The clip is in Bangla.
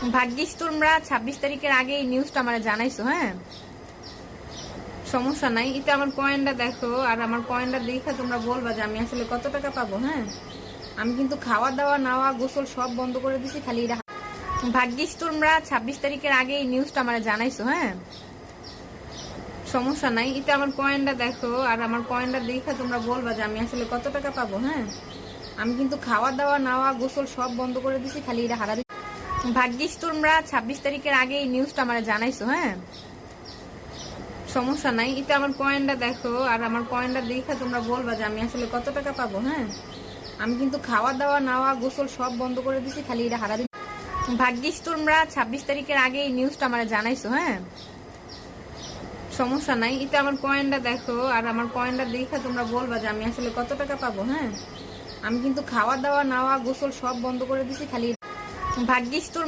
ভাগ্যিস তোমরা 26 তারিখের আগে এই নিউজটা আমার জানাইছো। হ্যাঁ, সমস্যা নাই, এটা আমার পয়েন্টটা দেখো, আর আমার পয়েন্টটা দেখে তোমরা বলবা যে আমি আসলে কত টাকা পাবো। হ্যাঁ, আমি কিন্তু খাওয়া দাওয়া নাওয়া গোসল সব বন্ধ করে দিছি, খালি এটা। ভাগ্যিস তোমরা 26 তারিখের আগে এই নিউজটা আমার জানাইছো। হ্যাঁ, সমস্যা নাই, এটা আমার পয়েন্টটা দেখো, আর আমার পয়েন্টটা দেখে তোমরা বলবা যে আমি আসলে কত টাকা পাবো। হ্যাঁ, আমি কিন্তু খাওয়া দাওয়া নাওয়া গোসল সব বন্ধ করে দিছি, খালি এটা হারা। ভাগ্যিস তোমরা 26 তারিখের আগে এই নিউজটা আমার জানাইছো। হ্যাঁ, সমস্যা নাই, এটা আমার পয়েন্টটা দেখো, আর আমার পয়েন্টটা দেখে তোমরা বলবা যে আমি আসলে কত টাকা পাবো। হ্যাঁ, আমি কিন্তু খাওয়া দাওয়া নাওয়া গোসল সব বন্ধ করে দিছি, খালি এটা হারা। ভাগ্যিস তোমরা 26 তারিখের আগে এই নিউজটা আমার জানাইছো। হ্যাঁ, সমস্যা নাই, এটা আমার পয়েন্টটা দেখো, আর আমার পয়েন্টটা দেখে তোমরা বলবা যে আমি আসলে কত টাকা পাবো। হ্যাঁ, আমি কিন্তু খাওয়া দাওয়া নাওয়া গোসল সব বন্ধ করে দিছি, খালি। ভাগ্যিস তোমরা